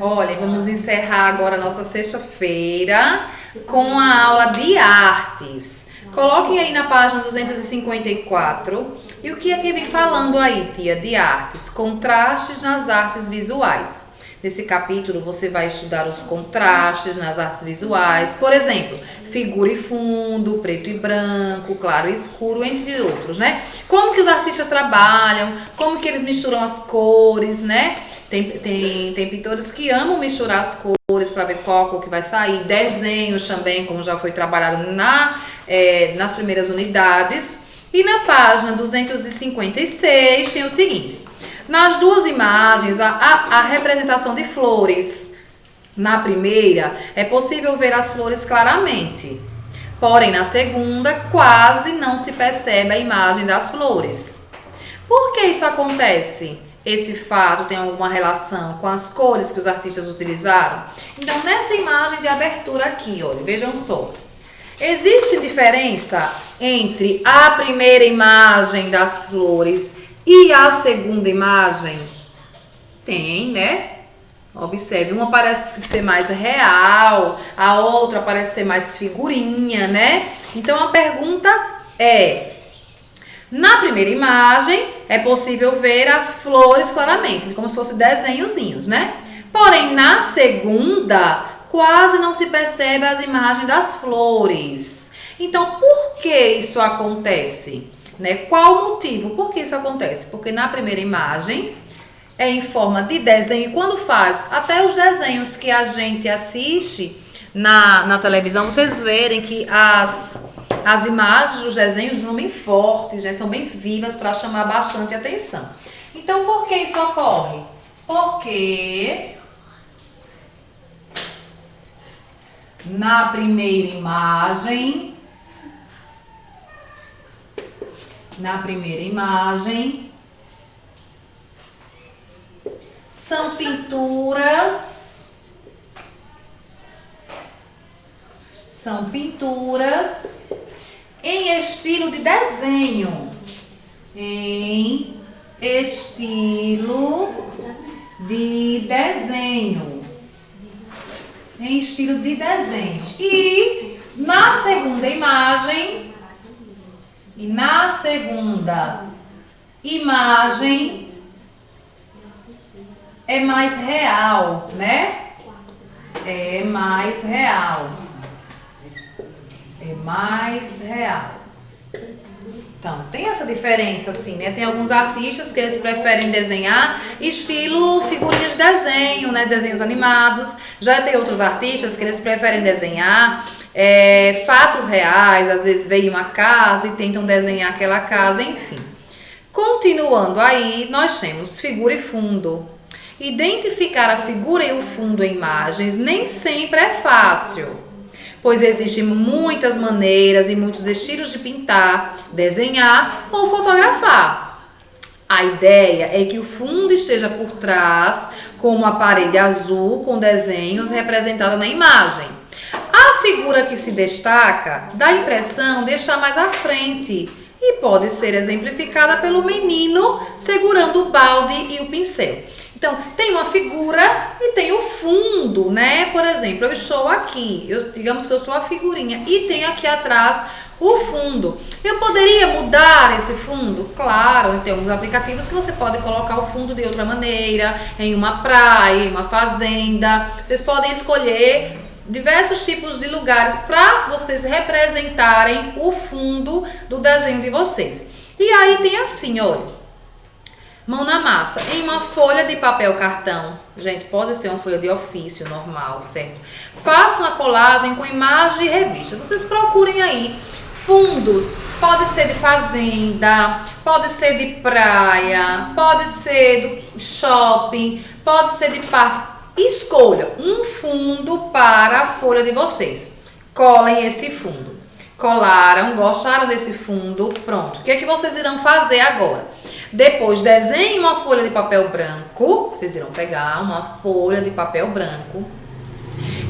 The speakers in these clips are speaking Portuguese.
Olha, vamos encerrar agora a nossa sexta-feira com a aula de artes. Coloquem aí na página 254. E o que é que vem falando aí, tia, de artes? Contrastes nas artes visuais. Nesse capítulo você vai estudar os contrastes nas artes visuais. Por exemplo, figura e fundo, preto e branco, claro e escuro, entre outros, né? Como que os artistas trabalham, como que eles misturam as cores, né? Tem pintores que amam misturar as cores para ver qual cor que vai sair. Desenhos também, como já foi trabalhado nas primeiras unidades. E na página 256 tem o seguinte. Nas duas imagens, a representação de flores. Na primeira, é possível ver as flores claramente. Porém, na segunda, quase não se percebe a imagem das flores. Por que isso acontece? Esse fato tem alguma relação com as cores que os artistas utilizaram? Então, nessa imagem de abertura aqui, olha, vejam só. Existe diferença entre a primeira imagem das flores e a segunda imagem? Tem, né? Observe, uma parece ser mais real, a outra parece ser mais figurinha, né? Então, a pergunta é... Na primeira imagem, é possível ver as flores claramente, como se fossem desenhozinhos, né? Porém, na segunda, quase não se percebe as imagens das flores. Então, por que isso acontece? Né? Qual o motivo? Por que isso acontece? Porque na primeira imagem é em forma de desenho. Quando faz até os desenhos que a gente assiste na televisão, vocês verem que as imagens dos desenhos são bem fortes, né? São bem vivas para chamar bastante atenção. Então, por que isso ocorre? Porque na primeira imagem, são pinturas em estilo de desenho. Em estilo de desenho. E na segunda imagem é mais real, né? É mais real. Então, tem essa diferença assim, né? Tem alguns artistas que eles preferem desenhar estilo figurinhas de desenho, né? Desenhos animados. Já tem outros artistas que eles preferem desenhar fatos reais, às vezes veem uma casa e tentam desenhar aquela casa, enfim. Continuando aí, nós temos figura e fundo. Identificar a figura e o fundo em imagens nem sempre é fácil, pois existem muitas maneiras e muitos estilos de pintar, desenhar ou fotografar. A ideia é que o fundo esteja por trás, como a parede azul com desenhos representada na imagem. A figura que se destaca dá a impressão de estar mais à frente e pode ser exemplificada pelo menino segurando o balde e o pincel. Então, tem uma figura e tem o fundo, né? Por exemplo, eu estou aqui, digamos que eu sou a figurinha e tem aqui atrás o fundo. Eu poderia mudar esse fundo? Claro, tem alguns aplicativos que você pode colocar o fundo de outra maneira, em uma praia, em uma fazenda. Vocês podem escolher diversos tipos de lugares para vocês representarem o fundo do desenho de vocês. E aí tem assim, olha. Mão na massa, em uma folha de papel cartão. Gente, pode ser uma folha de ofício normal, certo? Faça uma colagem com imagem de revista. Vocês procurem aí fundos. Pode ser de fazenda, pode ser de praia, pode ser do shopping, pode ser de parque. Escolha um fundo para a folha de vocês. Colem esse fundo. Colaram, gostaram desse fundo, pronto. O que é que vocês irão fazer agora? Depois, desenhe uma folha de papel branco. Vocês irão pegar uma folha de papel branco.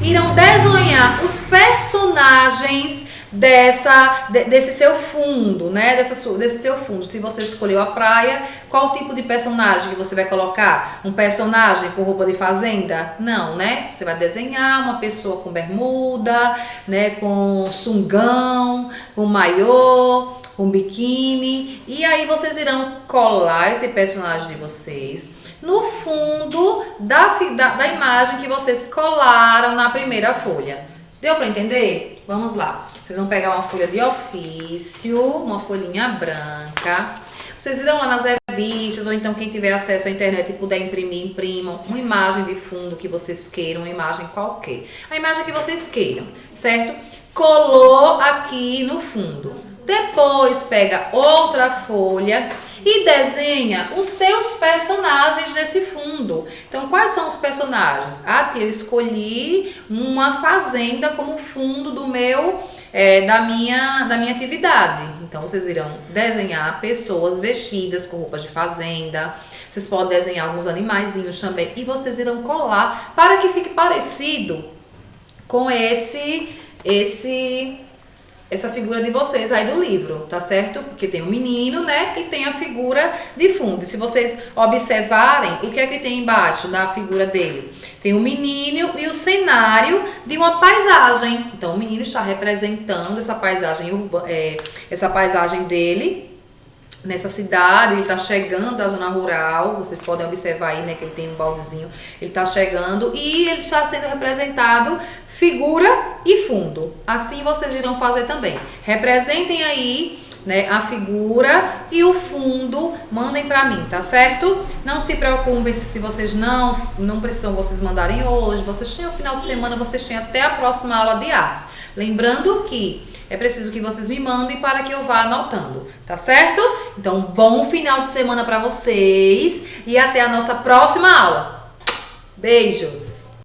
Irão desenhar os personagens desse seu fundo, né? Desse seu fundo. Se você escolheu a praia, qual tipo de personagem que você vai colocar? Um personagem com roupa de fazenda? Não, né? Você vai desenhar uma pessoa com bermuda, né? Com sungão, com maiô, com biquíni. E aí vocês irão colar esse personagem de vocês no fundo da imagem que vocês colaram na primeira folha. Deu para entender? Vamos lá. Vocês vão pegar uma folha de ofício, uma folhinha branca. Vocês irão lá nas revistas, ou então quem tiver acesso à internet e puder imprimir, imprimam uma imagem de fundo que vocês queiram, uma imagem qualquer. A imagem que vocês queiram, certo? Colou aqui no fundo. Depois pega outra folha e desenha os seus personagens nesse fundo. Então, quais são os personagens? Ah, tia, eu escolhi uma fazenda como fundo do meu, da minha atividade. Então, vocês irão desenhar pessoas vestidas com roupas de fazenda. Vocês podem desenhar alguns animaizinhos também. E vocês irão colar para que fique parecido com essa figura de vocês aí do livro, tá certo? Porque tem um menino, né? E tem a figura de fundo. E se vocês observarem, o que é que tem embaixo da figura dele? Tem o menino e o cenário de uma paisagem. Então, o menino está representando essa paisagem dele nessa cidade. Ele está chegando da zona rural. Vocês podem observar aí, né? Que ele tem um baldezinho. Ele está chegando e ele está sendo representado figura e fundo. Assim vocês irão fazer também. Representem aí, né, a figura e o fundo, mandem pra mim, tá certo? Não se preocupem se vocês não precisam vocês mandarem hoje. Vocês têm o final de semana, vocês têm até a próxima aula de artes. Lembrando que é preciso que vocês me mandem para que eu vá anotando, tá certo? Então, bom final de semana pra vocês e até a nossa próxima aula. Beijos!